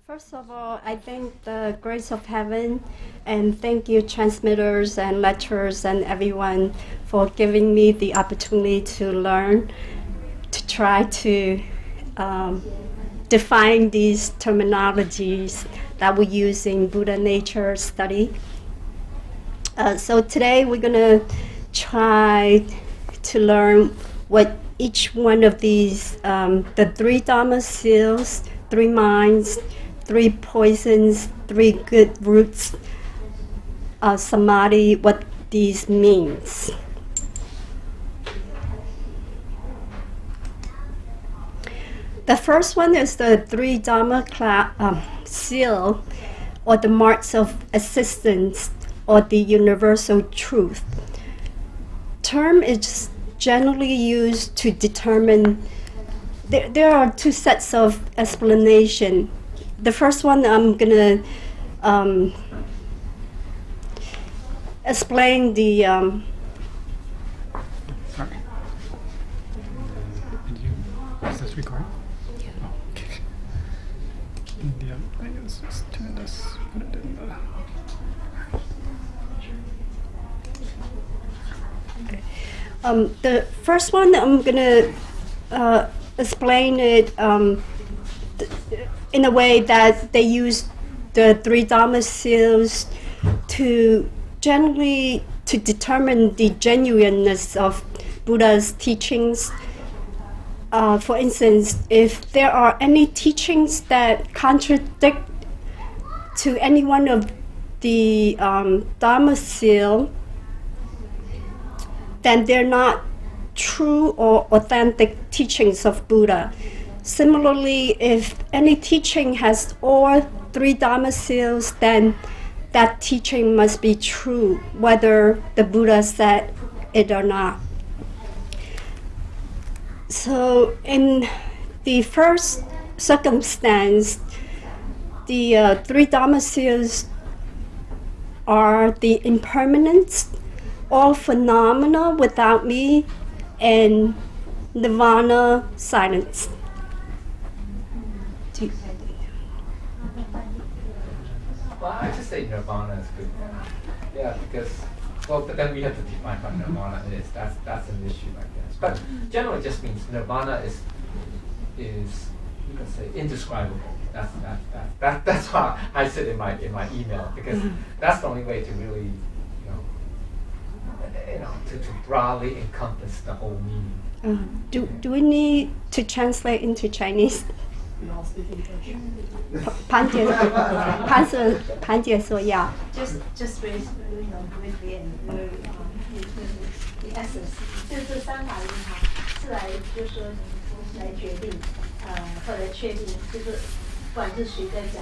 First of all, I thank the grace of heaven and thank you transmitters and lecturers and everyone for giving me the opportunity to learn, to try to define these terminologies that we use in Buddha nature study. So today we're going to try to learn what each one of these, the three Dharma seals, three minds, three poisons, three good roots, samadhi, what these means. The first one is the three Dharma seal, or the marks of assistance, or the universal truth. Term is generally used to determine, there are two sets of explanation. The first one I'm going to explain the... Sorry. Is this recording? Yeah. Oh, okay. Yeah, I guess just turn this, put it in the... The first one I'm going to explain it in a way that they use the three Dharma seals to generally to determine the genuineness of Buddha's teachings. For instance, if there are any teachings that contradict to any one of the Dharma seal, then they're not true or authentic teachings of Buddha. Similarly, if any teaching has all three Dharma seals, then that teaching must be true, whether the Buddha said it or not. So in the first circumstance, the three Dharma seals are the impermanence, all phenomena without me, and nirvana, silence. Well, I just say nirvana is good. Yeah, because, well, but then we have to define what nirvana is. That's an issue, I guess. But generally, it just means nirvana is you can say indescribable. That's why I said in my email, because that's the only way to really to broadly encompass the whole meaning. Do we need to translate into Chinese? 潘姐说要。 Just briefly and very the essence， 就是这三法印哈是来就是说来决定或者确定，就是不管是谁在讲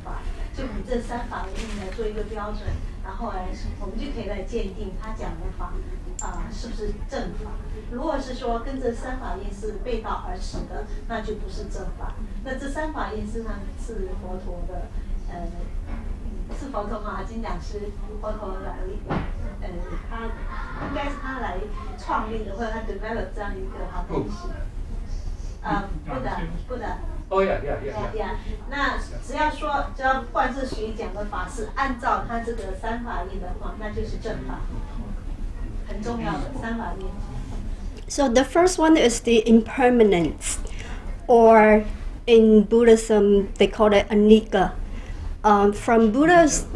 法，就以这三法印来做一个标准，然后我们就可以来鉴定他讲的法是不是正法。如果是说跟这三法印是背道而驰的，那就不是正法。那这三法印实际上是佛陀的是佛陀嘛？金讲师佛陀来他应该是他来创立的，或者他 develop 这样一个好东西。不的。Oh yeah. 那只要不管是谁讲的法是按照他这个三法印的话，那就是正法，很重要的三法印。So the first one is the impermanence, or in Buddhism they call it anicca. From Buddha's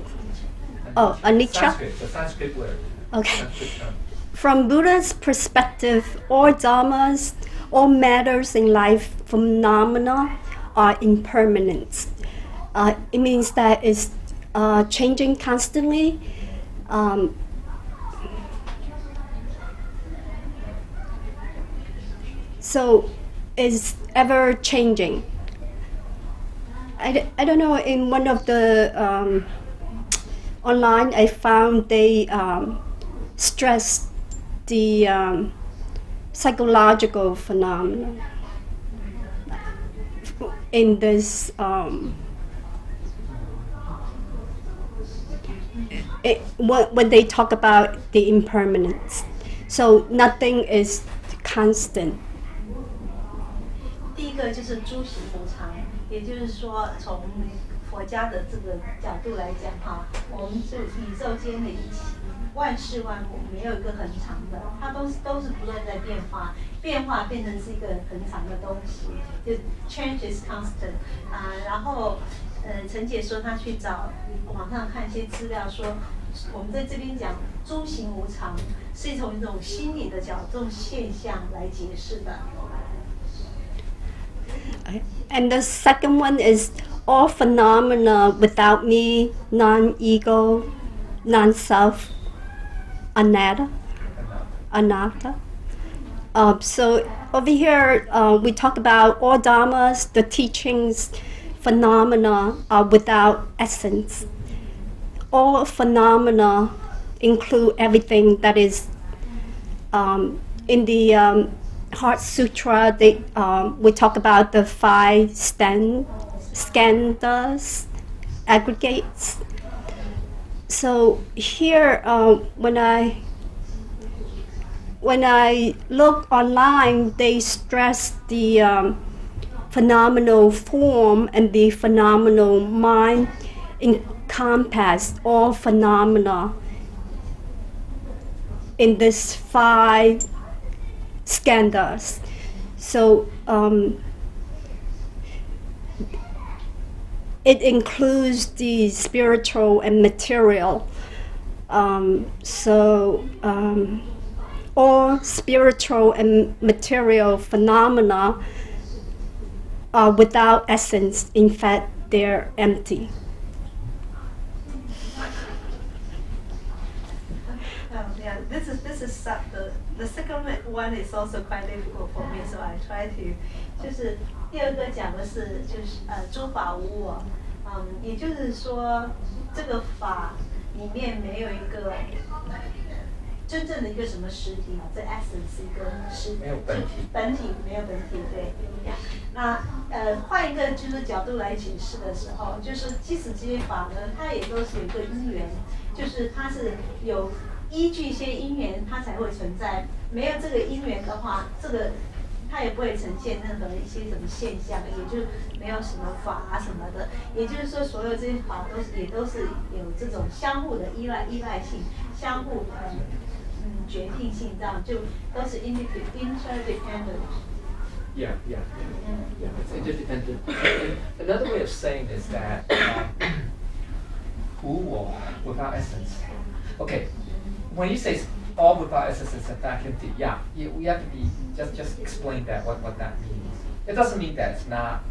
anicca. The Sanskrit word. Okay. Sanskrit term. From Buddha's perspective, all dharmas, all matters in life, phenomena, are impermanent. It means that it's changing constantly. So it's ever changing. I don't know, in one of the online I found they stress the psychological phenomena in this when they talk about the impermanence. So nothing is constant. 第一个就是诸行无常，也就是说，从佛家的这个角度来讲哈，我们是宇宙间的一切万事万物没有一个恒常的，它都是不断在变化，变化变成是一个恒常的东西，就 change is constant 然后陈姐说她去找网上看一些资料说，我们在这边讲诸行无常，是从一种心理的角度、现象来解释的。And the second one is all phenomena without me, non-ego, non-self, anatta. So over here, we talk about all dharmas, the teachings, phenomena are without essence. All phenomena include everything that is in the Heart Sutra. We talk about the 5 skandhas, aggregates. So here, when I look online, they stress the phenomenal form and the phenomenal mind encompass all phenomena in this 5 skandhas. So it includes the spiritual and material. All spiritual and material phenomena are without essence. In fact, they're empty. Yeah, this is the second one is also quite difficult for me, so I try to 就是第二个讲的是就是诸法无我，也就是说这个法里面没有一个真正的一个什么实体，这 essence 一个实没有本体，本体没有本体，对。那换一个就是角度来解释的时候，就是即使这些法呢，它也都是有一个因缘，就是它是有依据一些因缘，它才会存在。没有这个因缘的话，这个它也不会呈现任何一些什么现象，也就没有什么法什么的。也就是说，所有这些法也都是有这种相互的依赖性，相互决定性，这样就都是 interdependent。Yeah. It's interdependent. Another way of saying is that who without essence. Okay, when you say all without essence is in fact empty, yeah, we have to be just explain that what that means. It doesn't mean that it's not.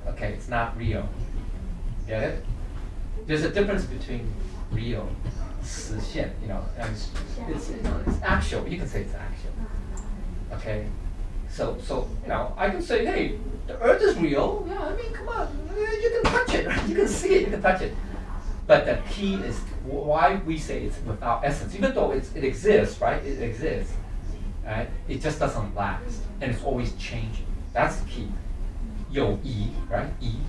Okay, it's not real. Get it? There's a difference between real, 实现, and it's actual. You can say it's actual. Okay. So I can say, hey, the earth is real. Yeah, I mean, come on, you can touch it, right? You can see it, you can touch it. But the key is why we say it's without essence, even though it exists, right? It exists, right? It just doesn't last, and it's always changing. That's the key. 有疑, right? 疑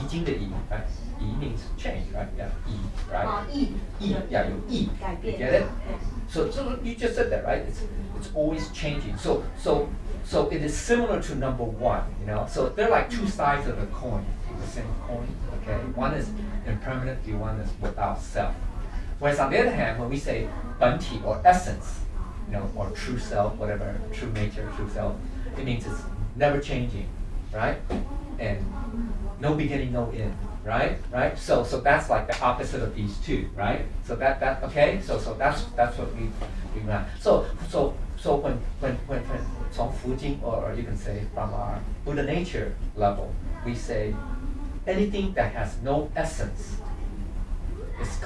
经的疑, right? 疑 means change, right? Yeah, 疑, right? 疑, yeah, 有疑. You get it? So you just said that, right? It's always changing. So it is similar to number 1, So they're like 2 sides of the coin, the same coin. Okay, one is impermanent, the one is without self. Whereas on the other hand, when we say 本体 or essence, or true self, whatever, true nature, true self, it means it's never changing, right? And no beginning, no end, right? So that's like the opposite of these 2, right? So that okay. So that's what we want. So when 从佛经 or you can say from our Buddha nature level, we say anything that has no essence is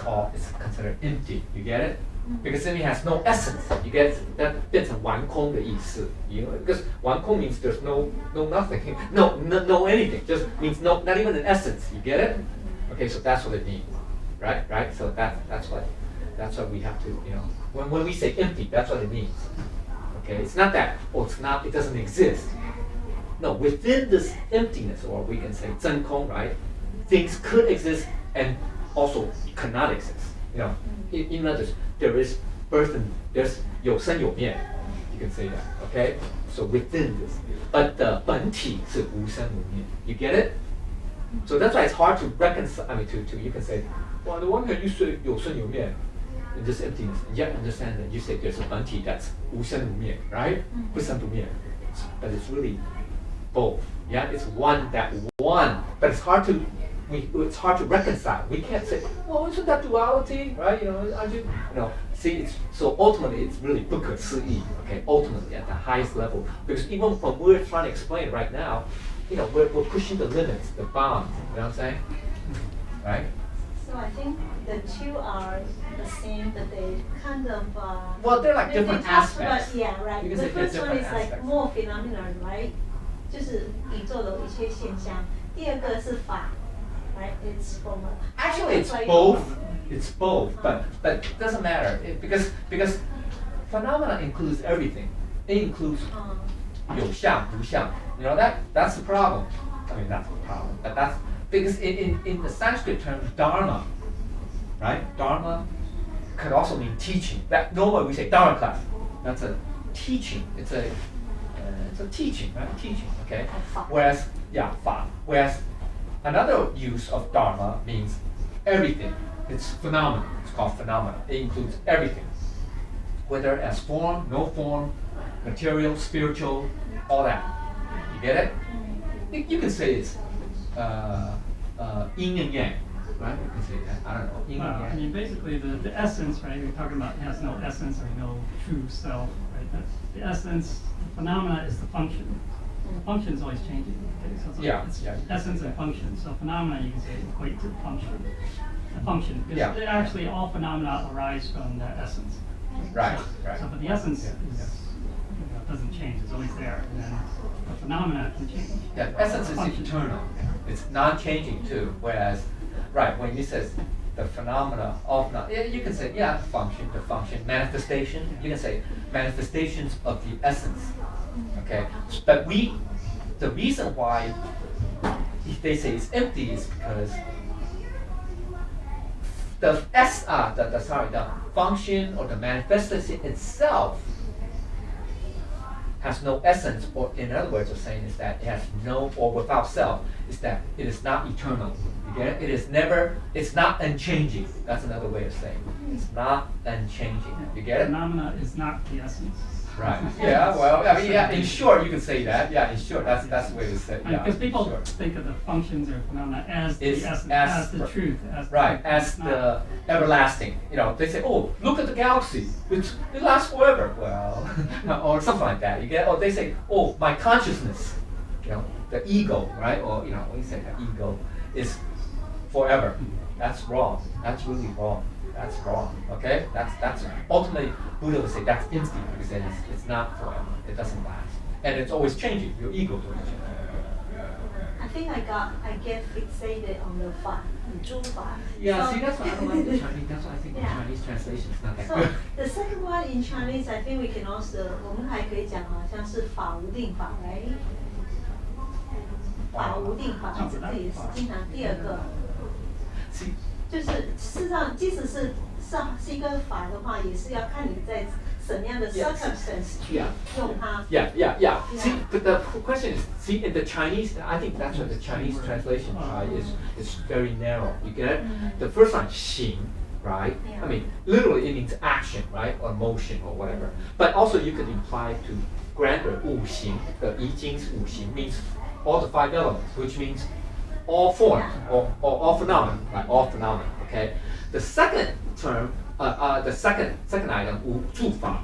considered empty. You get it? Because if it has no essence, you get that 变成完空的意思. Because 完空 means there's no nothing, no anything. Just means not even an essence. You get it? Okay, so that's what it means, right? So that's what we have to, when we say empty, that's what it means. Okay, it's not that it doesn't exist. No, within this emptiness, or we can say 真空, right? Things could exist and also cannot exist. In others, there is birth and there's 有生有灭. You can say that. Okay, So within this, but the 本体是无生无灭. You get it? So that's why it's hard to reconcile. I mean, to you can say, well, the one hand you say 有生有灭, and just emptiness, and yet understand that you say there's a 本体 that's 无生无灭, right? 不生不灭. But it's really both. Yeah, it's one that one, but it's hard to reconcile. We can't say, well, isn't that duality, right? See, so ultimately it's really 不可思议, okay? Ultimately at the highest level, because even when we're trying to explain it right now, we're pushing the limits, the bounds. You know what I'm saying? Right? So I think the two are the same, but they kind of. Well, they're like different they talk aspects. About, yeah, right. You can The say they're first one different is like aspects. more phenomenon, right? 就是宇宙的一切现象。第二个是法 right? It's from. Actually, it's both. It's both, but it doesn't matter because phenomena includes everything. It includes 有相无相. That's the problem. I mean, that's the problem. But that's because in the Sanskrit term dharma, right? Dharma could also mean teaching. That normally we say dharma class. That's a teaching. It's a teaching, right? Teaching, okay? Whereas another use of dharma means everything. It's phenomena. It's called phenomena. It includes everything, whether as form, no form, material, spiritual, all that. You get it? You can say it's yin and yang, right? You can say that. I don't know. Yin and I yang. mean, basically, the essence, right? We're talking about has no essence or no true self, right? The essence, the phenomena is the function. The function is always changing. Okay? So it's, Yeah, it's yeah. essence and function. So phenomena, you can say, equate to function. The function, because Yeah. actually all phenomena arise from the essence. Right, right. So, but the essence Yeah, is, doesn't change. It's always there, and then the phenomena can change. Yeah, essence is Function. eternal. It's non-changing too. Whereas, right, when you says the phenomena of you can say function, the function, manifestation. You can say manifestations of the essence. Okay, but the reason why if they say it's empty is because the function or the manifestation itself has no essence, or in other words of saying is that it has no, or without self, is that it is not eternal. You get it? It is never, it's not unchanging. That's another way of saying it. It's not unchanging. You get it? Phenomena is not the essence. Right. Yeah, well, I mean, yeah, in short, you can say that. Yeah, in short, that's the way to say it. Yeah, Because people in short. think of the functions or phenomena as It's the essence, as as the truth. As Right, the, as it's not. the everlasting. They say, oh, look at the galaxy. It lasts forever. Well, or something like that. You get? Or they say, oh, my consciousness, the ego, right? Or when you say the ego is forever. That's wrong. That's really wrong. That's wrong. Okay? That's ultimately Buddha would say that's empty because then it's not forever. It doesn't last, and it's always changing. Your ego is always changing. I think I get fixated on the 法, 诸法. Yeah, So- see, that's why I don't like the Chinese. That's why I think the Yeah. Chinese translation is not that So good. the second one in Chinese, I think we can also 我们还可以讲好像是法无定法 right? 法无定法，这个也是经常第二个。 See, 就是事实上，即使是一个法的话，也是要看你在什么样的 circumstance 去 Yeah. 用它。 Yeah. See, but the question is, see, in the Chinese, I think that's what the Chinese translation is very narrow. You get it? The first one, 行, right? Yeah. I mean, literally it means action, right? Or motion or whatever. But also you could imply to grander, 五行, the 易经五行 means all the 5 elements, which means all forms or all phenomena, right? All phenomena, okay? The second term, the second item, 五住法,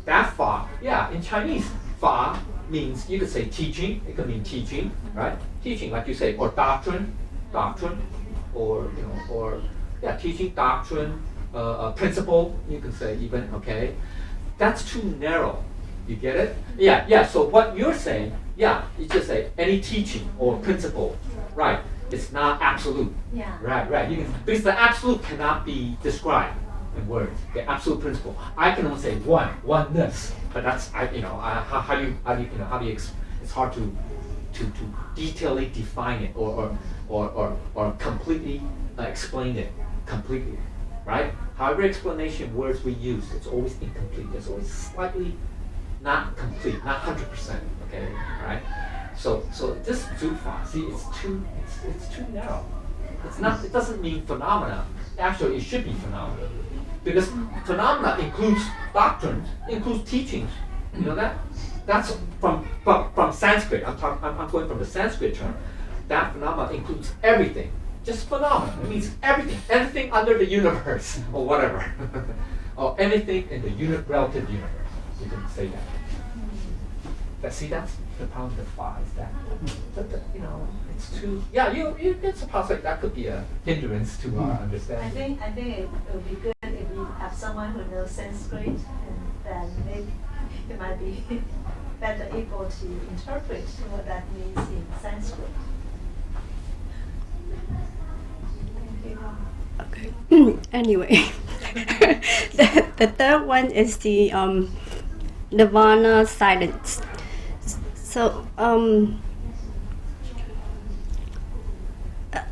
that fa, in Chinese, fa means, you could say teaching, it could mean teaching, right? Teaching, like you say, or doctrine, or teaching, doctrine, principle, you can say even, okay? That's too narrow. You get it? Yeah, so what you're saying, you just say any teaching or principle, right? It's not absolute. Yeah. Right. Because the absolute cannot be described in words. The absolute principle. I can only say oneness, but that's how do you it's hard to detailedly define it or completely explain it completely, right? However explanation words we use, it's always incomplete. There's always slightly not complete, not 100%. Okay, right? So this Zufa, see, it's too narrow. It's not. It doesn't mean phenomena. Actually, it should be phenomena, because phenomena includes doctrines, includes teachings. You know that? That's from Sanskrit. I'm going from the Sanskrit term. That phenomena includes everything. Just phenomena. It means everything under the universe or whatever, or anything in the relative universe. You can say that. See, that's the problem with Fa is that, it's too. Yeah, it's a possibility that could be a hindrance to our understanding. I think it would be good if we have someone who knows Sanskrit, and then maybe it might be better able to interpret what that means in Sanskrit. Okay. Anyway, the third one is the nirvana silence. So,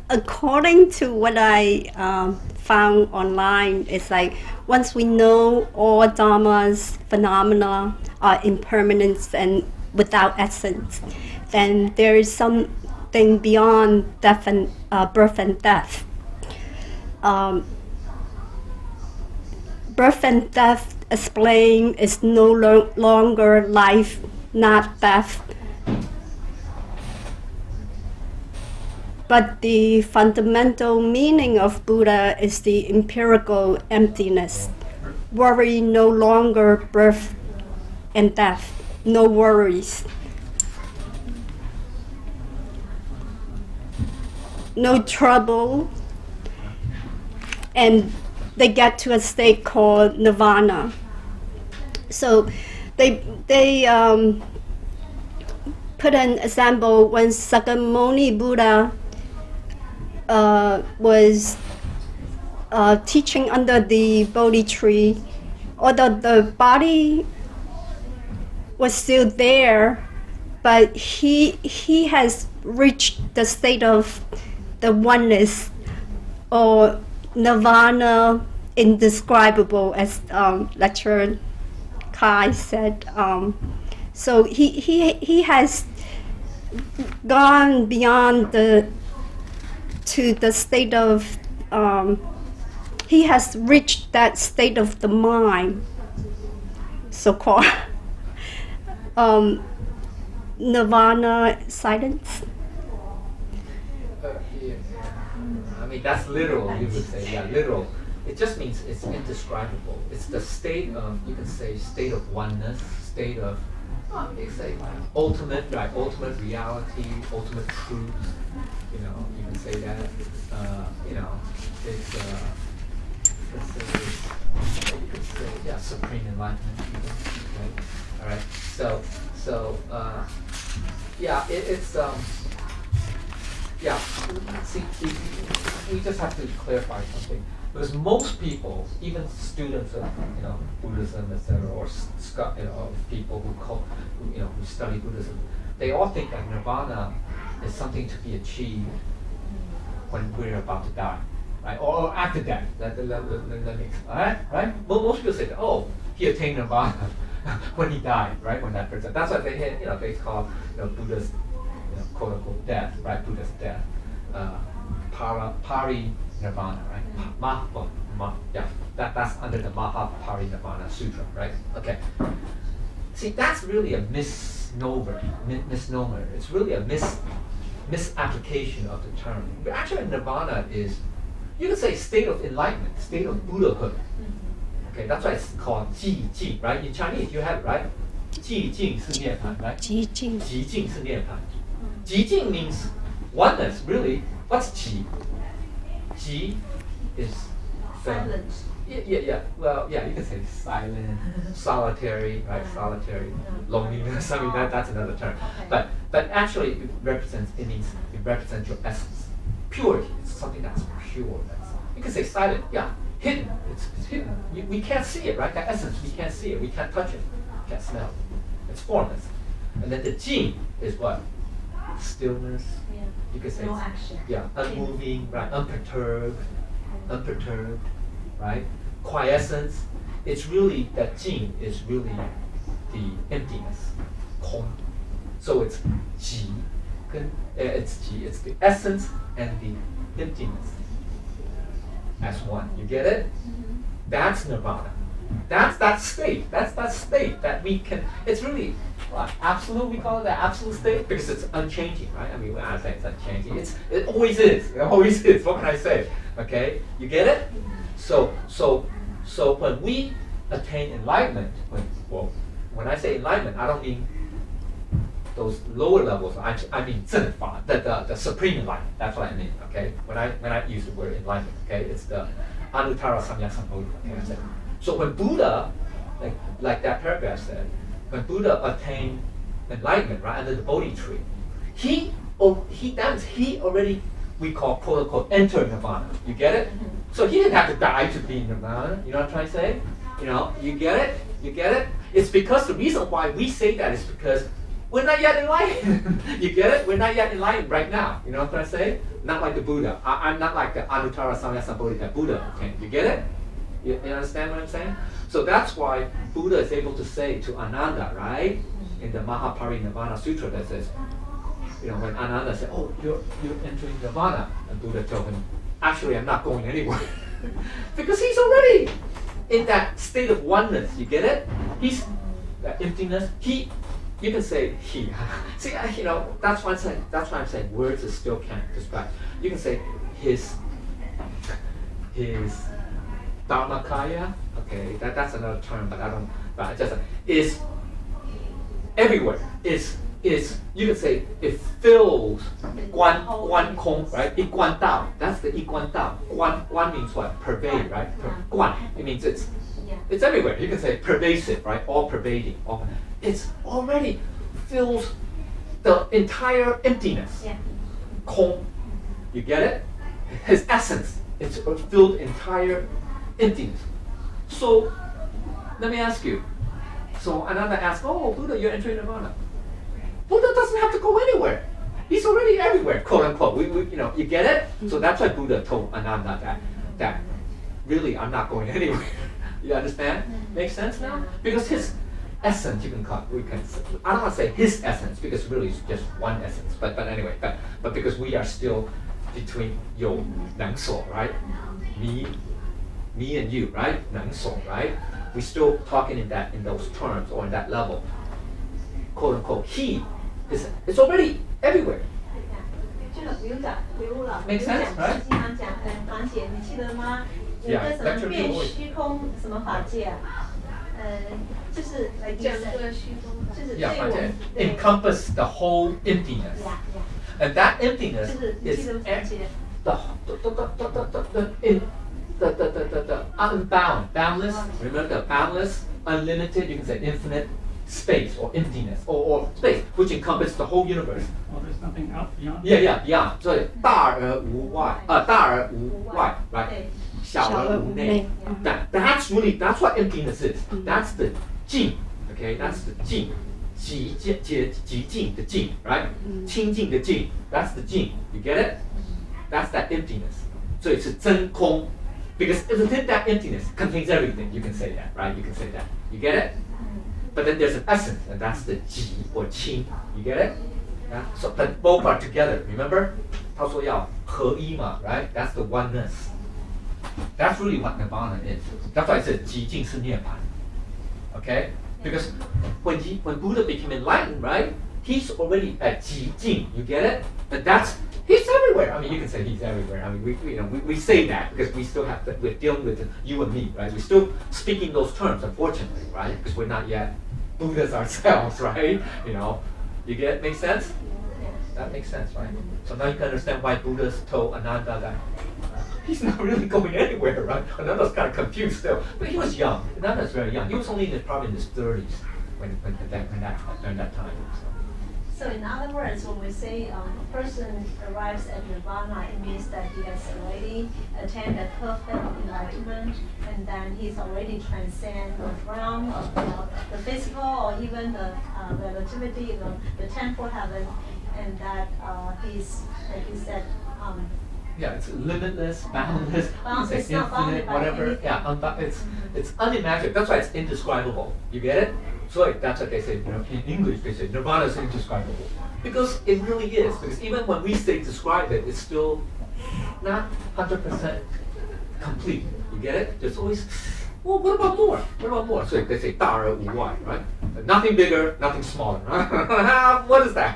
according to what I found online, it's like once we know all dharmas, phenomena are impermanent and without essence, then there is something beyond death and birth and death. Birth and death explained is no longer life, not death. But the fundamental meaning of Buddha is the empirical emptiness. Worry no longer birth and death. No worries. No trouble. And they get to a state called nirvana. So they put an example when Sakyamuni Buddha was teaching under the Bodhi tree, although the body was still there, but he has reached the state of the oneness or nirvana indescribable, as lecturer Kai said. So he has gone beyond to the state of he has reached that state of the mind, so-called nirvana silence. Yeah. I mean, that's literal, you would say. Yeah, literal. It just means it's indescribable. It's the state of, you can say, state of oneness, state of, you can say, ultimate, right? Ultimate reality, ultimate truth. You can say that. It's, you could say, yeah, supreme enlightenment, right? All right. So, yeah, it's. Yeah, see, we just have to clarify something. Because most people, even students of Buddhism, etc., or people who study Buddhism, they all think that nirvana is something to be achieved when we're about to die, right? Or after death. Let me explain. Right? Most people say that, oh, he attained nirvana when he died, right? When that person. That's why they call Buddha's quote unquote death, right? Buddha's death. Pari Nirvana, right? That's under the Mahaparinirvana Sutra, right? Okay. See, that's really a misnomer. It's really a misapplication of the term. But actually, Nirvana is, you could say, state of enlightenment, state of Buddhahood. Okay, that's why it's called Ji Jing, right? In Chinese, you have it, right? Ji Jing 是涅槃, right? Ji Jing. Ji Jing 是涅槃. Ji Jing means oneness, really. What's Ji? Ji is Silence. Yeah. Well, yeah, you can say silent, solitary, right? Solitary, loneliness. I mean, that's another term. Okay. But actually, it represents your essence, purity. It's something that's pure. You can say silent. Yeah, hidden. It's hidden. We can't see it, right? That essence, we can't see it. We can't touch it. We can't smell it. It's formless. And then the Jing is what? Stillness. Yeah. You could say No action. Yeah, unmoving, right? Unperturbed, right? Quiescence. It's really that Jing is really the emptiness, 空. So it's 寂, it's the essence and the emptiness as one. You get it? That's nirvana. That's that state. That's that state that we can. It's really what, absolute. We call it the absolute state because it's unchanging, right? I mean, when I say it's unchanging, it always is. It always is. What can I say? Okay, you get it? So when we attain enlightenment, when I say enlightenment, I don't mean those lower levels. I mean 正法, the supreme enlightenment. That's what I mean. Okay, when I use the word enlightenment, okay, it's the anuttara samyak sambodhi. Okay, I said. So when Buddha, like that paragraph said, when Buddha attained enlightenment, right, under the Bodhi tree, he already, we call quote unquote entered nirvana. You get it? So he didn't have to die to be in nirvana. You know what I'm trying to say? You know, you get it? You get it? It's because the reason why we say that is because we're not yet enlightened. You get it? We're not yet enlightened right now. You know what I'm trying to say? Not like the Buddha. I'm not like the anuttara samyak sambodhi that Buddha came. You get it? You understand what I'm saying? So that's why Buddha is able to say to Ananda, right, in the Mahaparinirvana Sutra that says, you know, when Ananda said, "Oh, you're entering nirvana," and Buddha told him, "Actually, I'm not going anywhere," because he's already in that state of oneness. You get it? He's that emptiness. You can say he. See, you know, that's why I'm saying words is still can't describe. You can say his Dharmakaya, okay, that's another term, but I just is everywhere. Is you can say it fills 观空, right? 一观道, that's the 一观道. 观 means what? Pervade, right? 观, it means it's everywhere. You can say pervasive, right? All pervading. It's already fills the entire emptiness. 空, you get it? His essence, it's filled entire emptiness. So let me ask you. So Ananda asks, "Oh, Buddha, you're entering nirvana." Buddha doesn't have to go anywhere. He's already everywhere, quote unquote. We you know, you get it? So that's why Buddha told Ananda that really I'm not going anywhere. You understand? Makes sense now? Because his essence, you can call I don't want to say his essence because really it's just one essence. But anyway, but because we are still between 有能所, right? Me and you, right? 能所, right? We're still talking in those terms or in that level. Quote unquote, it's already everywhere. 这个不用讲，不用了。 Makes sense, right? 经常讲，黄姐，你记得吗？有个什么变虚空什么法界啊？就是来讲这个虚空，就是对我们 encompass the whole emptiness. And that emptiness 就是你记 is 得法界。the unbound, boundless, remember the boundless, unlimited, you can say infinite space or emptiness or space, which encompasses the whole universe. Well, there's nothing out beyond. Yeah, beyond. So 大而无外, 大而无外, right? 小而无内. That's what emptiness is. That's the 静, okay? That's the 静. 极静的静, right? 清净的静, that's the 静. You get it? That's that emptiness. So it's a 真空. Because within that emptiness contains everything. You can say that, right? You can say that. You get it? But then there's an essence, and that's the 极 or 清. You get it? Yeah? So, but both are together. Remember? 他说要合一嘛, right? That's the oneness. That's really what nirvana is. That's why it says 极静是涅槃. Okay? Because when Buddha became enlightened, right? He's already at 极静. You get it? But he's everywhere. I mean, you can say he's everywhere. I mean, we say that because we still have to, we're dealing with you and me, right? We're still speaking those terms, unfortunately, right? Because we're not yet Buddhas ourselves, right? You know, you get it? Make sense? That makes sense, right? So now you can understand why Buddha's told Ananda that he's not really going anywhere, right? Ananda's kind of confused still, but he was young. Ananda's very young. He was only probably in his 30s during that time. So in other words, when we say a person arrives at nirvana, it means that he has already attained a perfect enlightenment, and then he's already transcended the realm of the physical or even the relativity, the temporal heaven, and that he's, like you said, yeah, it's limitless, boundless, Boundless, it's not bounded infinite, by whatever. anything. Yeah, it's unimaginable. That's why it's indescribable. You get it? So that's what they say, in English, they say nirvana is indescribable. Because it really is. Because even when we say describe it, it's still not 100% complete. You get it? There's always, well, what about more? What about more? So they say 大而无外, right? Nothing bigger, nothing smaller. What is that?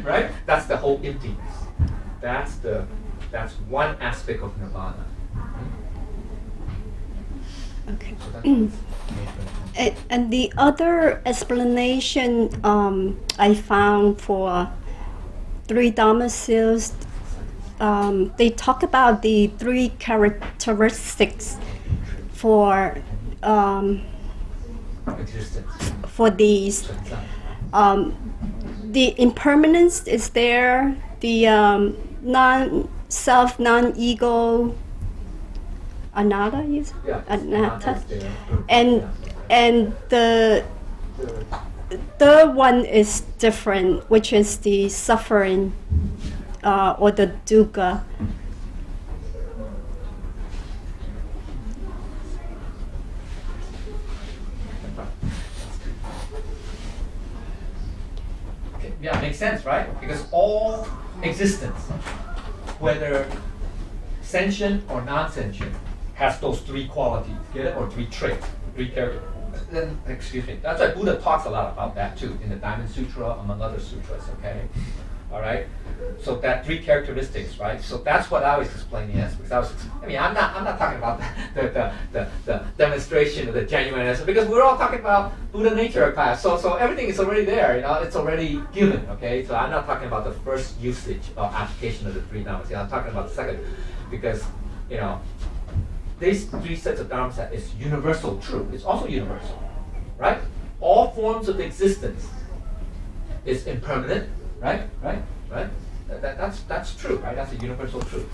Right? That's the whole emptiness. That's one aspect of nirvana. Okay. So that's And the other explanation I found for three Dharma seals, they talk about the three characteristics for existence. for these. The impermanence is there. The non-self, non-ego, anatta is Yeah. anatta, There. and the third one is different, which is the suffering or the dukkha. Okay. Yeah, makes sense, right? Because all existence, whether sentient or non-sentient, has those three qualities, get it? Or three traits, three characters. Then, excuse me. That's why Buddha talks a lot about that too in the Diamond Sutra, among other sutras. Okay, all right. So that three characteristics, right? So that's what I was explaining as. Because I'm not talking about the demonstration of the genuineness, because we're all talking about Buddha nature class. So everything is already there. It's already given. Okay, so I'm not talking about the first usage or application of the three dhammas. I'm talking about the second, because these three sets of dharma is universal true. It's also universal, right? All forms of existence is impermanent, right? That's true, right? That's a universal truth.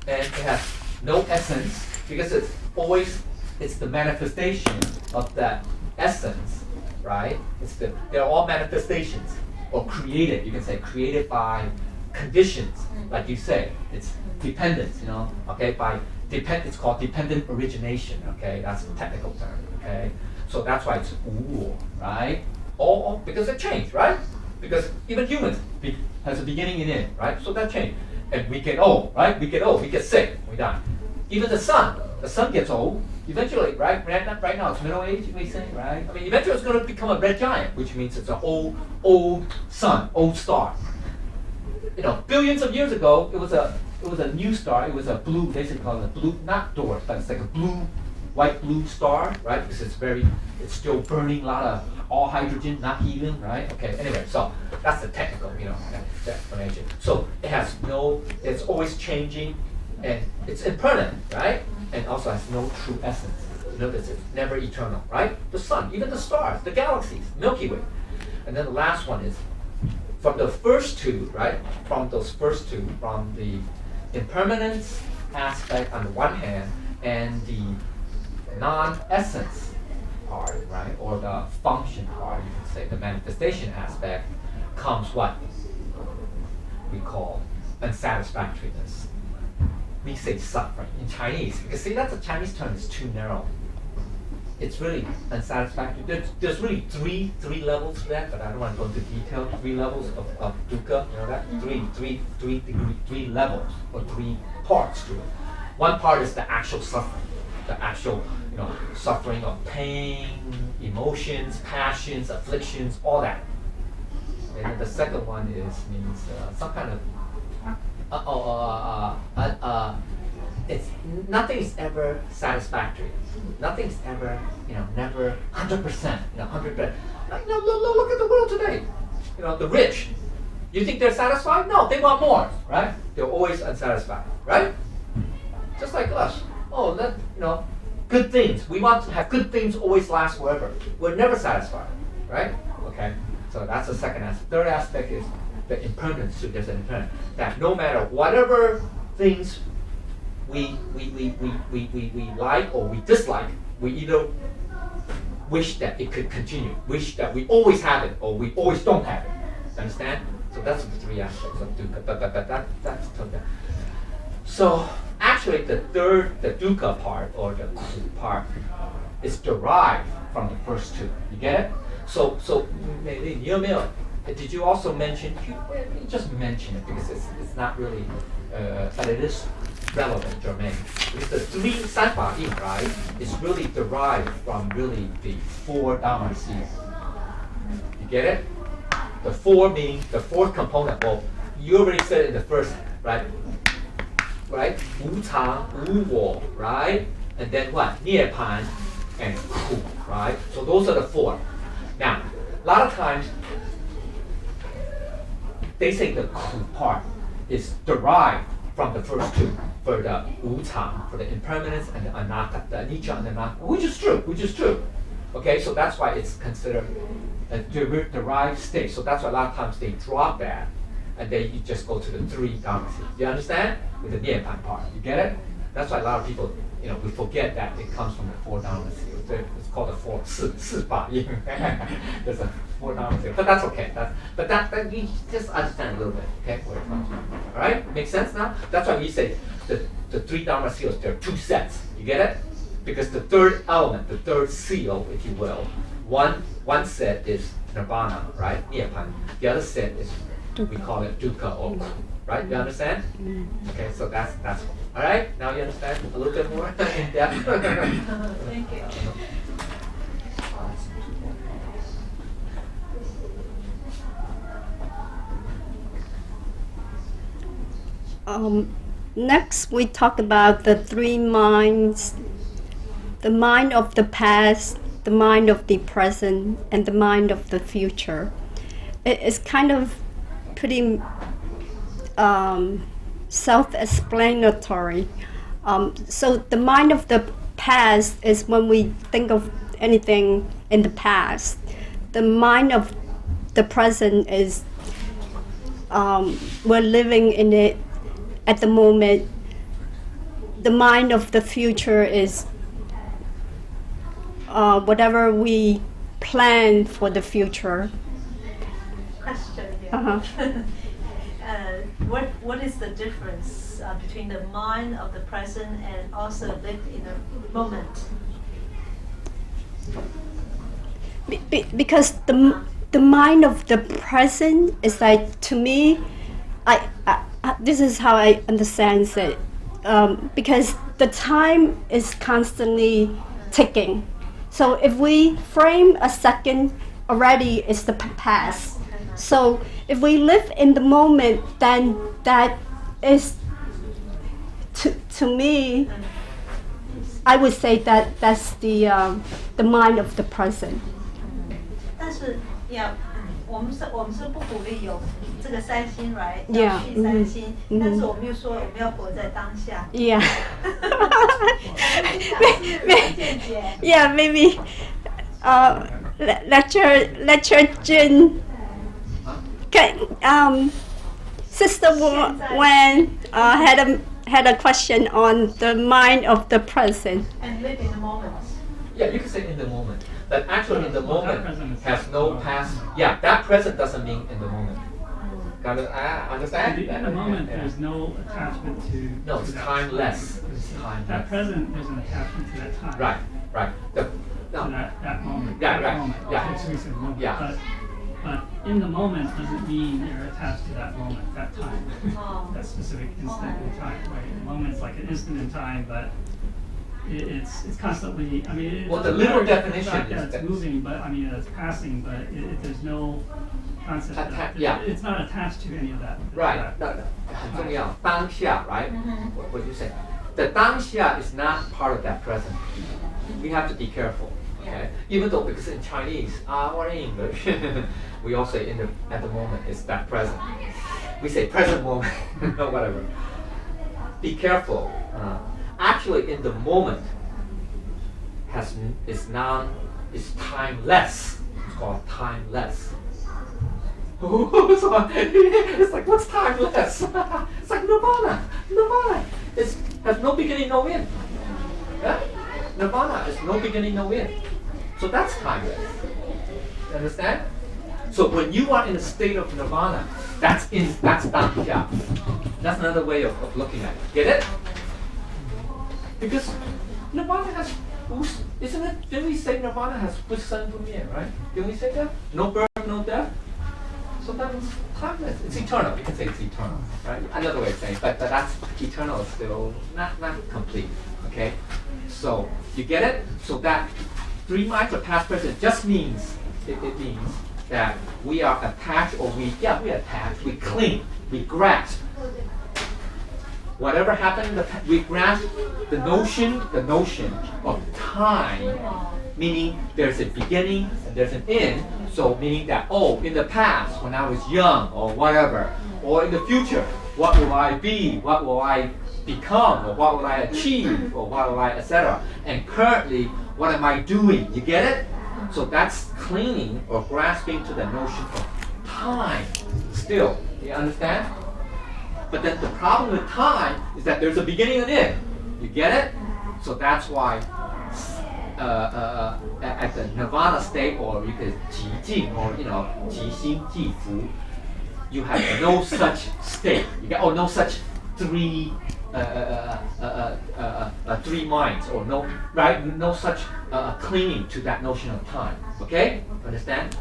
And it has no essence, because it's the manifestation of that essence, right? They're all manifestations, or created. You can say created by conditions, like you say. It's dependence, okay? It's called dependent origination, okay? That's the technical term, okay? So that's why it's wu, right? All because it changed, right? Because even humans has a beginning and end, right? So that changed. And we get old, right? We get sick, we die. Even the sun gets old. Eventually, right? Right now it's middle age, we say, right? I mean, eventually it's going to become a red giant, which means it's an old sun, old star. Billions of years ago, it was a new star. It was a blue, basically called a blue, not dwarf, but it's like a white blue star, right? Because it's still burning a lot of all hydrogen, not helium, right? Okay, anyway, so that's the technical, the explanation. So it's always changing, and it's impermanent, right? And also has no true essence. Notice it's never eternal, right? The sun, even the stars, the galaxies, Milky Way. And then the last one is, from the first two, right? From the impermanence aspect on the one hand, and the non-essence part, right? Or the function part, you can say, the manifestation aspect, comes what we call unsatisfactoriness. We say suffering in Chinese, because see, that's a Chinese term, it's too narrow. It's really unsatisfactory. There's really three levels to that, but I don't want to go into detail. 3 levels of dukkha, that? Three levels, or 3 parts to it. One part is the actual suffering, suffering of pain, emotions, passions, afflictions, all that. And then the second one means some kind of nothing is ever satisfactory. Nothing's ever, never 100%, 100%. Look at the world today. The rich. You think they're satisfied? No, they want more, right? They're always unsatisfied, right? Just like us. Good things. We want to have good things always last forever. We're never satisfied, right? Okay. So that's the second aspect. Third aspect is the impermanence. So there's an impermanence that no matter whatever things we like or we dislike, we either wish that it could continue, wish that we always have it, or we always don't have it. Understand? So that's the 3 aspects of dukkha. That's dukkha. So actually, the dukkha part, or the part, is derived from the first 2. You get it? So, did you also mention? You just mention it because it's not really, but it is relevant, germane. Because the 3 sanfa yin, right, is really derived from really the 4 dharma seals. You get it? The 4 meaning the 4th component. Well, you already said it in the first, right? Right? 无常, 无我, right? And then what? 涅槃 and 苦, right? So those are the 4. Now, a lot of times they say the 苦 part is derived from the first 2, for the 无常, for the impermanence, and the anatta, the anicca and the anatta, which is true. Okay, so that's why it's considered a derived state. So that's why a lot of times they drop that, and then you just go to the 3 dharma seals. You understand? With the Nibbana part. You get it? That's why a lot of people, we forget that it comes from the 4 dharma seals. It's called the 4 4 yin. There's a 4 dharma seals. But that's okay. But that you just understand a little bit, okay, where it comes from. Alright? Makes sense now? That's why we say the 3 dharma seals, there are 2 sets. You get it? Because the 3rd element, the 3rd seal, if you will, one set is nirvana, right? Nibbana. The other set is, we call it dukkha or ku, right? You understand? Okay, so that's all right. Now you understand a little bit more in depth. Thank you. Next, we talk about the 3 minds: the mind of the past, the mind of the present, and the mind of the future. It's kind of pretty self-explanatory. So the mind of the past is when we think of anything in the past. The mind of the present is we're living in it at the moment. The mind of the future is whatever we plan for the future. Question here. Uh-huh. What is the difference between the mind of the present and also live in the moment? Because the mind of the present is like, to me, I this is how I understand it. Because the time is constantly ticking. So if we frame a second, already it's the past. So if we live in the moment, then that is, to me, I would say that that's the mind of the present. 但是我们是不鼓励有这个3心，right？ Yeah. 要去3心，但是我们又说我们要活在当下。Yeah. 见解。Yeah, maybe. Lecture Jin. Sister Wen had a question on the mind of the present. And live in the moment. Yeah, you can say in the moment. But actually in the moment present has no past. Yeah, that present doesn't mean in the moment. Understand? In the moment, there's no attachment to. No, to it's that timeless. time. It's timeless. That present, there's an attachment to that time. Right. To that moment. Yeah, that right. Moment. Yeah. It's recent moment. Yeah. But in the moment doesn't mean you're attached to that moment, that time, Oh. that specific instant in time. Right? The moment's like an instant in time, but it's constantly. I mean, Well, the literal definition fact is that it's that- moving, but I mean it's passing, but there's no concept. Yeah. It's not attached to any of that. Right. No, 很重要。当下, right? What you say? The 当下 is not part of that present. We have to be careful. Okay. Even though, because in Chinese, or in English, we all say at the moment is that present. We say present moment, whatever. Be careful. Actually, in the moment is timeless. It's called timeless. It's like, what's timeless? It's like nirvana. It has no beginning, no end. Yeah? Nirvana is no beginning, no end. So that's timeless. You understand? So when you are in a state of nirvana, that's Dhamma. That's another way of looking at it. Get it? Because nirvana has Isn't it? Didn't we say nirvana has 不生不灭, right? Didn't we say that? No birth, no death. So that means timeless. It's eternal. You can say it's eternal, right? Another way of saying, but that's eternal is still not complete. Okay. So you get it? So that 3 minds of past, present just means it means that we are attached, or we attach, we cling, we grasp. Whatever happened in the past, we grasp the notion of time, meaning there's a beginning and there's an end. So meaning that, in the past when I was young or whatever, or in the future, what will I be? What will I become? Or what will I achieve? Or what will I, etc. And currently, what am I doing? You get it? So that's clinging or grasping to the notion of time. Still, you understand? But then the problem with time is that there's a beginning and end. You get it? So that's why at the nirvana state, or you could 寂静, or即心即福, you have no such state. You get no such three minds, or no such clinging to that notion of time. Okay? Understand?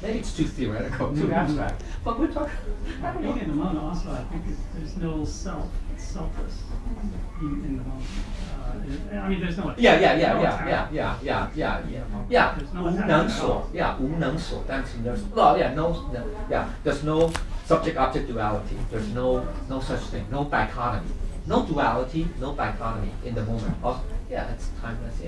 Maybe it's too theoretical, too abstract. But we're talking. Yoga in the Mona also, I think there's no self, it's selfless in the Mona. I mean, there's no. Yeah. There's no 无能所,无能所, that's there's no subject-object duality. There's no such thing, no dichotomy. No duality, no dichotomy in the moment. It's timeless,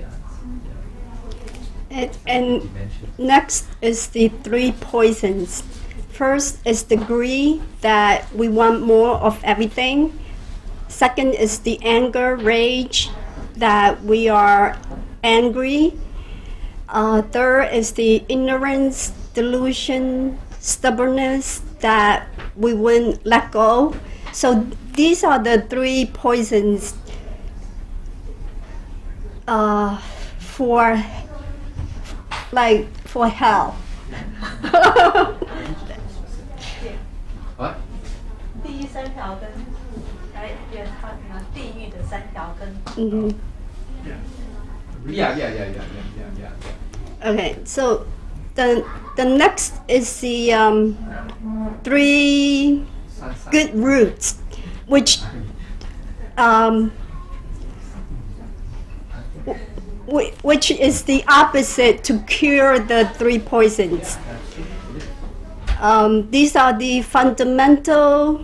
And next is the 3 poisons. First is the greed, that we want more of everything. Second is the anger, rage, that we are angry. Third is the ignorance, delusion, stubbornness, that we won't let go. So these are the 3 poisons for hell. What? 地狱3条根，来原他拿地狱的3条根。Mhm. Yeah. Okay, so the next is the 3 good roots, which which is the opposite to cure the 3 poisons. These are the fundamental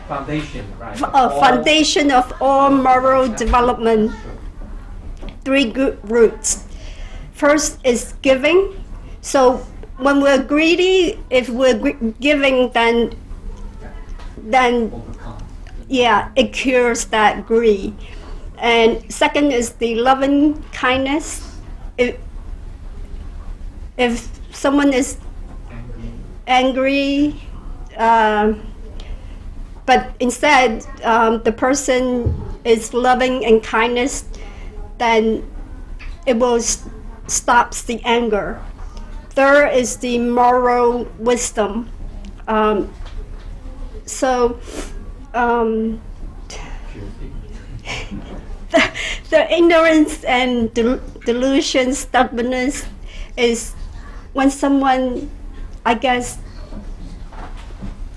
Foundation, right? Foundation of all moral development. 3 good roots. First is giving. So when we're greedy, if we're giving, then it cures that greed. And second is the loving kindness. If someone is angry, but instead the person is loving and kindness, then it will stops the anger. Third is the moral wisdom. The ignorance and delusion, stubbornness is when someone, I guess,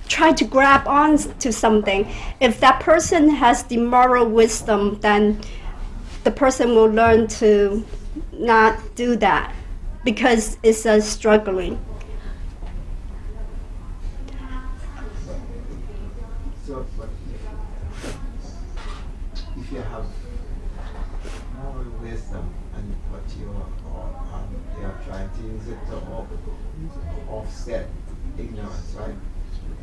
try to grab on to something. If that person has the moral wisdom, then the person will learn to not do that because it's a struggling. So, but if you have moral wisdom and what you are trying to use it to offset ignorance, right?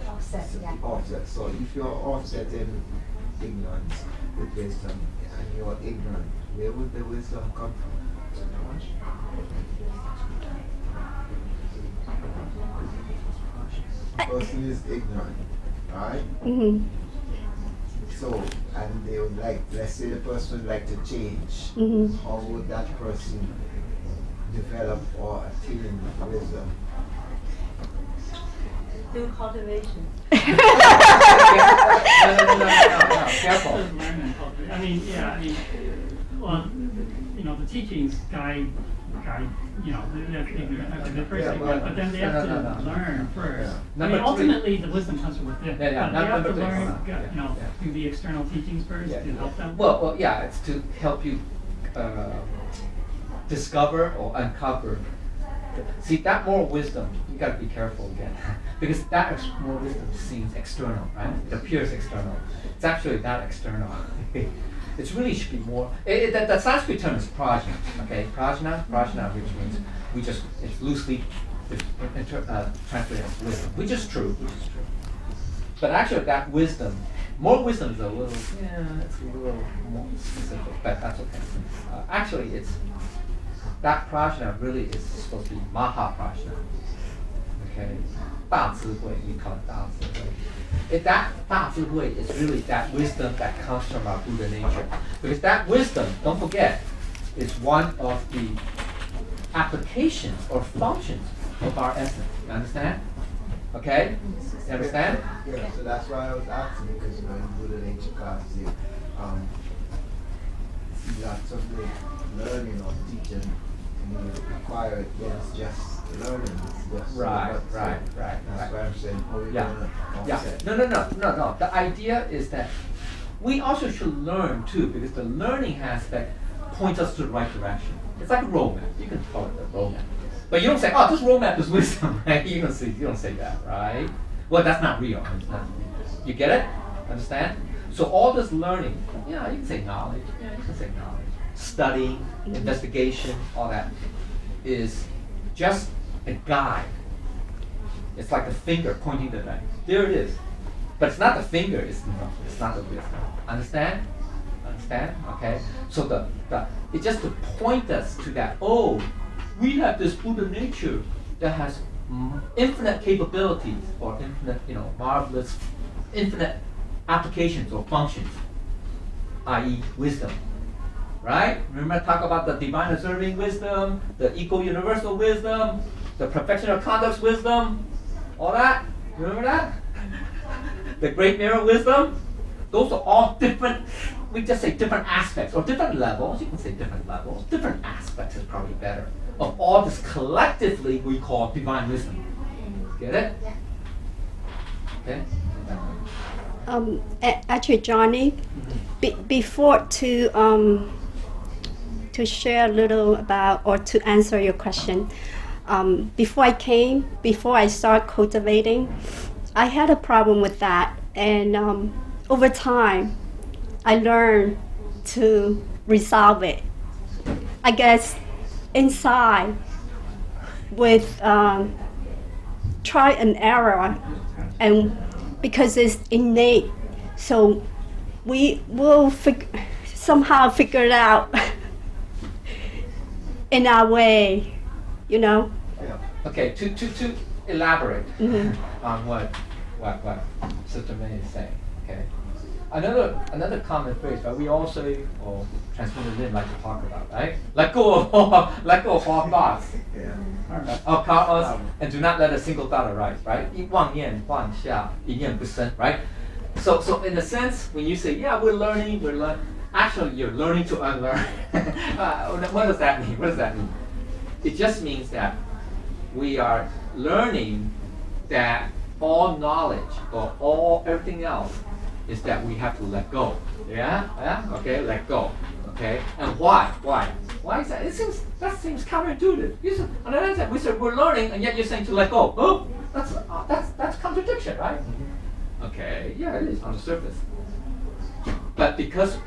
Offset, yeah. Offset. So if you're offsetting ignorance with wisdom and you're ignorant, where would the wisdom come from? The person is ignorant, right? Mm-hmm. So, and they would like, let's say the person would like to change. Mm-hmm. How would that person develop or attain wisdom? Do cultivation. No. Careful. Learn and cultivate. I mean, yeah, I mean, well, you know, the teachings guide, you know, the first thing, but then they have to learn first. I mean, ultimately, the wisdom comes from within. Yeah, But they have to number three. learn, you know, through the external teachings first to help them. Well, yeah, it's to help you discover or uncover. See, that more wisdom, you got to be careful again. Because that more wisdom seems external, right? It appears external. It's actually not external. It really should be more. The Sanskrit term is prajna, okay? Prajna, which means it's loosely translated as wisdom, which is true. But actually, that wisdom, more wisdom is a little, it's a little more specific, but that's okay. Actually, it's that prajna really is supposed to be maha prajna. Okay, 大智慧, we call it 大智慧. That 大智慧 is really that wisdom that comes from our Buddha nature. Because that wisdom, don't forget, is one of the applications or functions of our essence. You understand? Okay? You understand? Yeah, so that's why I was asking, because in Buddha nature class, you got something learning or teaching, and you acquire it, it's just learning. It's just Right. That's why I'm saying, we're gonna offset. No. The idea is that we also should learn too, because the learning aspect points us to the right direction. It's like a roadmap. You can call it a roadmap. But you don't say, oh, this roadmap is wisdom, right? You don't say that, right? Well, that's not real. It's not. You get it? Understand? So all this learning, you can say knowledge. Yeah, you can say knowledge. Studying, investigation, all that is just a guide. It's like a finger pointing to that. There it is. But it's not the finger, it's not the wisdom. Understand? Okay? So it's just to point us to that, we have this Buddha nature that has infinite capabilities or infinite, marvelous, infinite applications or functions, i.e. wisdom. Right? Remember I talk about the divine observing wisdom, the eco-universal wisdom, the perfection of conduct wisdom, all that? Remember that? The great mirror wisdom? Those are all different, we just say different aspects or different levels. You can say different levels. Different aspects is probably better. Of all this collectively we call divine wisdom. Get it? Okay? Actually, Johnny, before to share a little about or to answer your question, before I start cultivating, I had a problem with that, and over time, I learned to resolve it. I guess inside with try and error, and because it's innate, so we will somehow figure it out in our way, Yeah. Okay, to elaborate on what Sister May is saying, okay? Another common phrase, right? We all say, or Transcendental Yin like to talk about, right? Let go of all thoughts, Yeah. of karmas, and do not let a single thought arise, right? 妄念放下，一念不生, right? So in a sense, when you say, we're learning, actually you're learning to unlearn. What does that mean? It just means that we are learning that all knowledge or everything else is that we have to let go. Yeah? Okay, let go. Okay? And why? Why is that? That seems counterintuitive. On the other hand, we said we're learning, and yet you're saying to let go. Oh, that's contradiction, right? Okay, yeah, it is on the surface. But because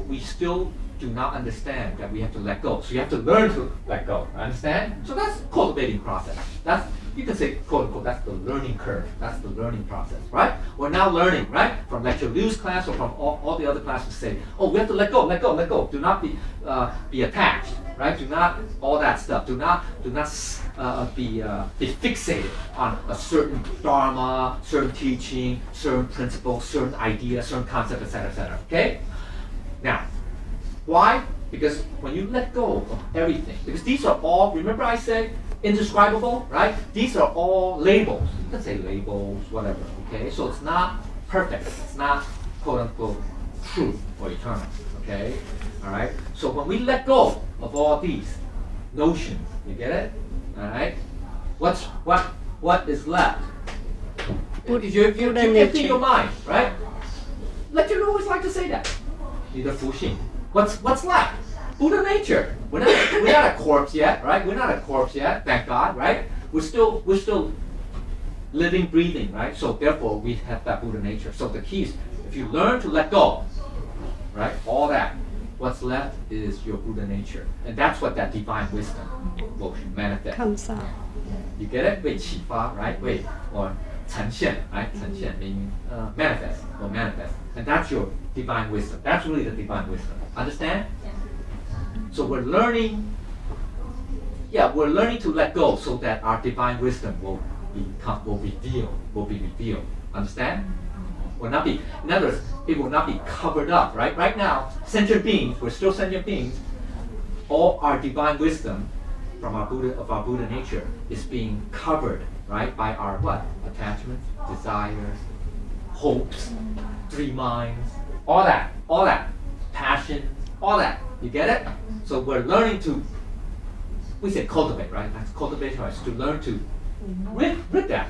we still do not understand that we have to let go. So you have to learn to let go. Understand? So that's cultivating process. You can say, quote unquote, that's the learning curve. That's the learning process, right? We're now learning, right? From Lecture Liu's class or from all the other classes say, we have to let go. Do not be attached, right? Do not, all that stuff. Do not be fixated on a certain dharma, certain teaching, certain principle, certain idea, certain concept, etc., okay? Now, why? Because when you let go of everything, because these are all, remember I said, indescribable, right? These are all labels. You can say labels, whatever, okay? So it's not perfect. It's not quote unquote true or eternal. Okay? Alright? So when we let go of all these notions, you get it? Alright? What is left? If you empty your mind, right? Like you always like to say that. What's left? Buddha nature. We're not a corpse yet, right? We're not a corpse yet, thank God, right? We're still living, breathing, right? So therefore we have that Buddha nature. So the key is if you learn to let go, right? All that, what's left is your Buddha nature. And that's what that divine wisdom will manifest. Comes out. You get it? 被启发, right? 被 or 呈现, right? 呈现 meaning manifest or manifest. And that's your divine wisdom. That's really the divine wisdom. Understand? So we're learning to let go so that our divine wisdom will be revealed. Understand? Will not be, in other words, it will not be covered up, right? Right now, sentient beings, we're still sentient beings. All our divine wisdom from our Buddha nature is being covered, right, by our what? Attachments, desires, hopes, three minds, all that, passion, all that. You get it? So we're learning to, we say cultivate, right? That's cultivation, right? To learn to rid that.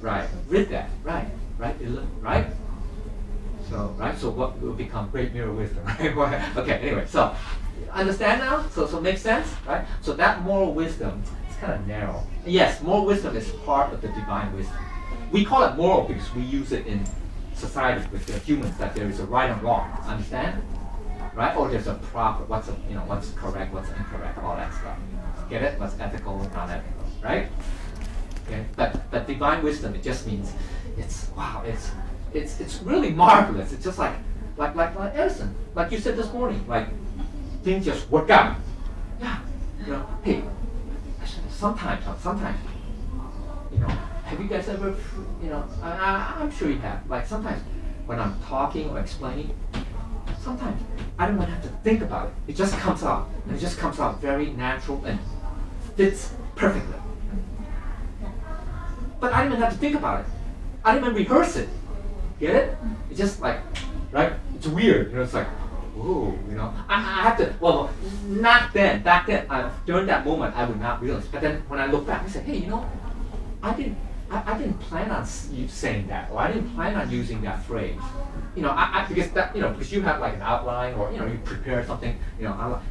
Right, rid that, right? So what will become great mirror wisdom, right? Okay, anyway, so understand now? So make sense, right? So that moral wisdom is kind of narrow. Yes, moral wisdom is part of the divine wisdom. We call it moral because we use it in society with the humans, that there is a right and wrong. Understand? Right? Or there's a proper, what's correct, what's incorrect, all that stuff. Get it? What's ethical, not ethical, right? Okay. But divine wisdom, it just means it's really marvelous. It's just like Edison, like you said this morning, like things just work out. Yeah, hey, sometimes, have you guys ever, I'm sure you have. Like sometimes when I'm talking or explaining, sometimes I don't even have to think about it. It just comes out, and it just comes out very natural and fits perfectly. But I didn't even have to think about it. I didn't even rehearse it. Get it? It's just like, right? It's weird. It's like, ooh, I have to, well, not then. Back then, during that moment, I would not realize. But then when I look back, I say, hey, I didn't plan on you saying that, or I didn't plan on using that phrase. Because you have like an outline, or you prepare something. You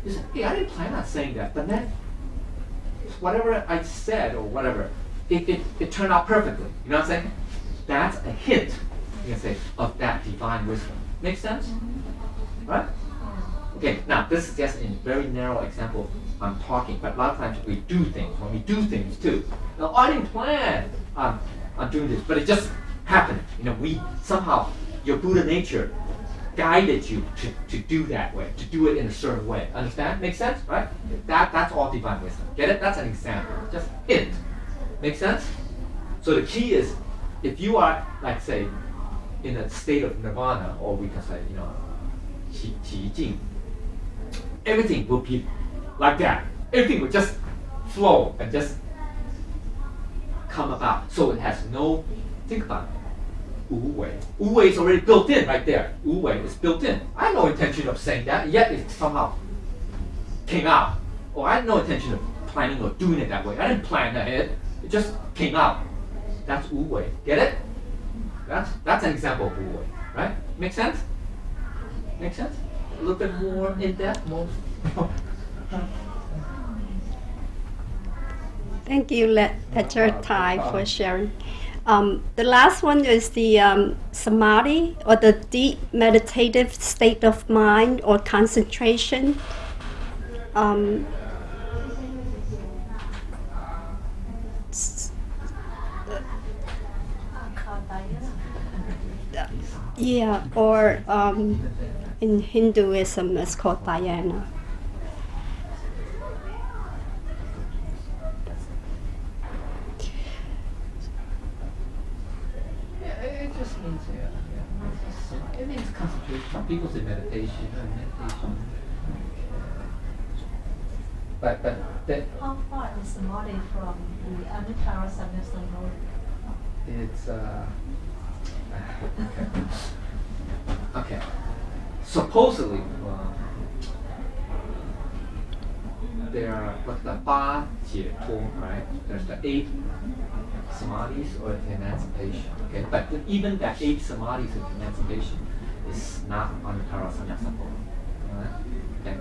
say, hey, I didn't plan on saying that, but then whatever I said or whatever, it turned out perfectly. You know what I'm saying? That's a hint, you can say, of that divine wisdom. Make sense? Right? Okay. Now this is just a very narrow example. I'm talking, but a lot of times we do things. When we do things too. Now I didn't plan on doing this, but it just happened. We somehow, your Buddha nature guided you to do that way, to do it in a certain way. Understand? Make sense? Right? That's all divine wisdom. Get it? That's an example. Just hint. Make sense? So the key is, if you are, like say, in a state of nirvana, or we can say, qi jing, everything will be like that. Everything will just flow and just come about. So it has no, think about it, wu wei. Wu wei is already built in right there. Wu wei is built in. I had no intention of saying that, yet it somehow came out. Or I had no intention of planning or doing it that way. I didn't plan ahead. It just came out. That's wu wei. Get it? That's an example of wu wei, right? Make sense? Make sense? A little bit more in depth, more. Thank you, Lecturer Tai, for sharing. The last one is the samadhi, or the deep meditative state of mind or concentration. Yeah, or in Hinduism it's called dhyana. It just means, it means concentration. People say meditation. But that, How far is the body from the Anuttara Samyasta Road? it's Okay. Supposedly, there are what the 八解脱, right? There's the 8 samadhis or emancipation. Okay, but even that 8 samadhis of emancipation is not anuttara sannyasapala. Okay.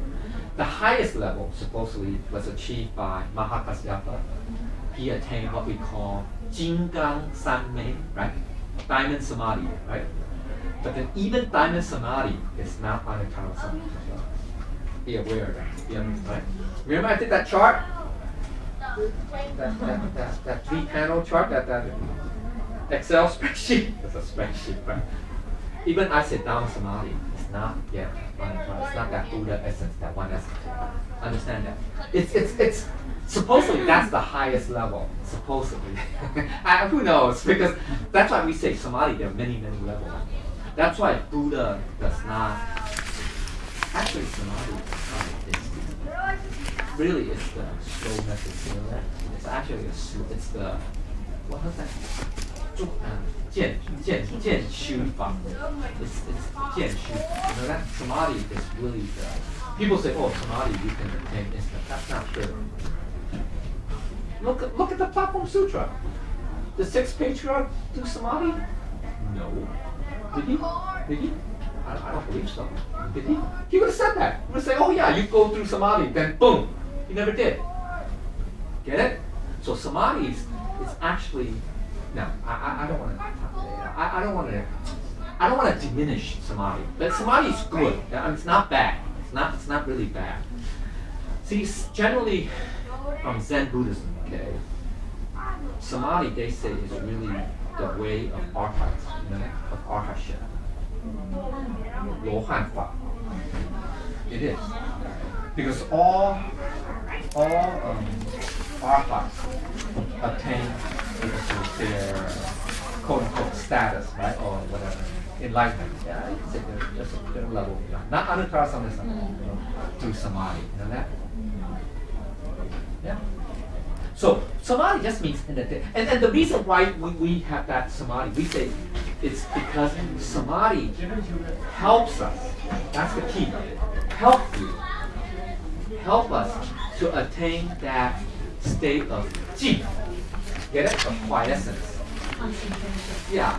The highest level supposedly was achieved by Mahakasyapa. He attained what we call Jingang Sanmei, right? Diamond Samadhi, right? But then even Diamond Samadhi is not anuttara sannyasapala. Be aware of that. Right? Remember I did that chart? That 3-panel chart, that Excel spreadsheet. It's a spreadsheet, right? Even I said Dhamma Samadhi, it's not yet anuttara. It's not that Buddha essence, that one essence. Understand that? It's supposedly that's the highest level. Supposedly. Who knows? Because that's why we say Samadhi, there are many, many levels. That's why Buddha does not actually Samadhi really it's the slow method, you know that? It's actually it's the what was that? 渐修法. It's 渐修. You know that Samadhi is really the people say, oh, Samadhi you can attain instant. That's not true. Look at the Platform Sutra. The 6th patriarch do Samadhi? No. Did he? I don't believe so. Did he? He would have said that. He would say, oh yeah, you go through Samadhi, then boom. He never did. Get it? So Samadhi is actually, no, I don't want to, I don't want to diminish Samadhi. But Samadhi is good. I mean, it's not bad. It's not really bad. See, generally from Zen Buddhism, okay, Samadhi they say is really the way of arhat, you know, of arhatship. 罗汉法. It is. Because all arhats attain their quote-unquote status, right? Or whatever. Enlightenment. Yeah, you can say their level. Not anuttara samyasapala, through samadhi. You know that? Yeah. So samadhi just means in the day. And the reason why we have that samadhi, we say it's because samadhi helps us. That's the key. Help us to attain that state of ji. Get it? Of quiescence. Yeah.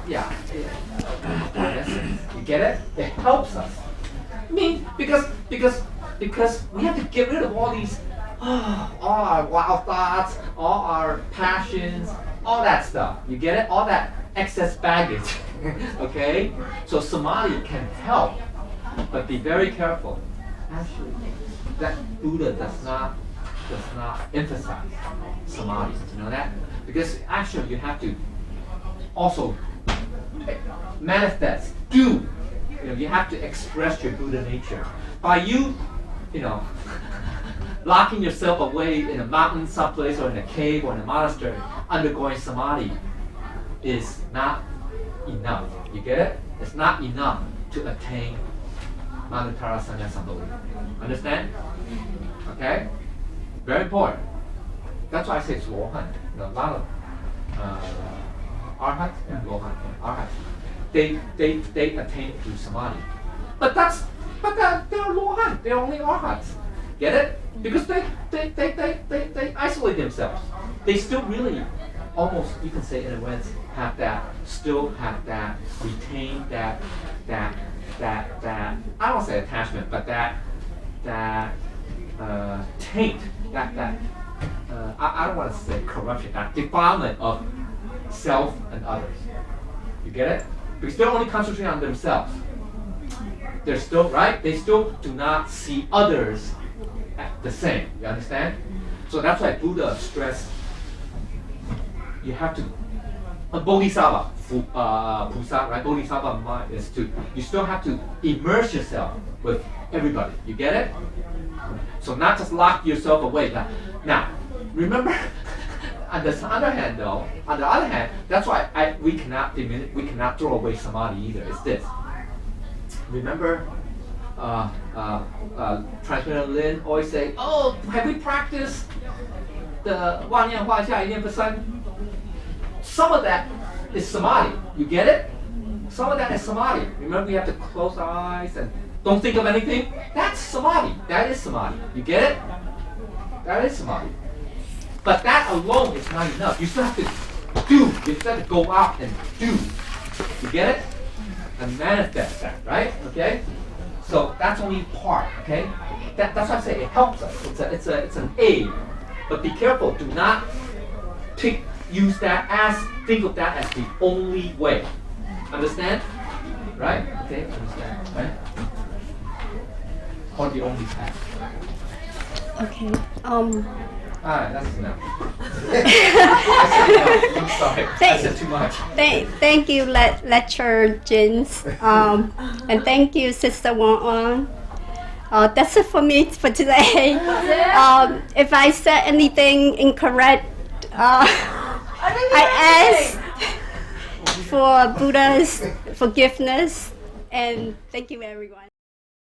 Quiescence. You get it? It helps us. I mean, because we have to get rid of all these all our wild thoughts, all our passions, all that stuff. You get it? All that excess baggage. Okay? So samadhi can help, but be very careful. Actually, that Buddha does not emphasize samadhi. You know that? Because actually you have to also manifest, do. You have to express your Buddha nature. By you locking yourself away in a mountain someplace or in a cave or in a monastery, undergoing samadhi is not enough. You get it? It's not enough to attain anuttara sannyasapala. Understand? Okay? Very important. That's why I say it's lohan. A lot of arhat and lohan, arhat, they attain it through samadhi. But they're lohan. They're only arhats. Get it? Because they isolate themselves. They still really, almost you can say in a way, retain that I don't say attachment, but that taint, I don't want to say corruption, that defilement of self and others. You get it? Because they're only concentrating on themselves. They're still, right? They still do not see others the same. You understand? So that's why Buddha stressed you have to bodhisattva, Pusa, right? Bodhisattva mind is you still have to immerse yourself with everybody. You get it? So not just lock yourself away. Now, remember, on the other hand, that's why we cannot throw away samadhi either. It's this. Remember, Transcendental Lin always say, oh, have we practiced the 万念化下一念不生? Some of that is samadhi. You get it? some of that is samadhi. Remember, we have to close our eyes and don't think of anything. That's samadhi. That is samadhi. You get it? That is samadhi. But that alone is not enough. You still have to do. You still have to go out and do. You get it? And manifest that, right? Okay? So that's only part, okay? That's why I say it helps us. It's an aid. But be careful. Do not use that think of that as the only way. Understand? Right? Okay, understand, right? Or the only path. Okay. Alright, that's enough. I said enough. I'm sorry. I said too much. Thank you, lecturer Jins. And thank you, Sister Wong On. That's it for me for today. If I said anything incorrect, I ask for Buddha's forgiveness, and thank you everyone.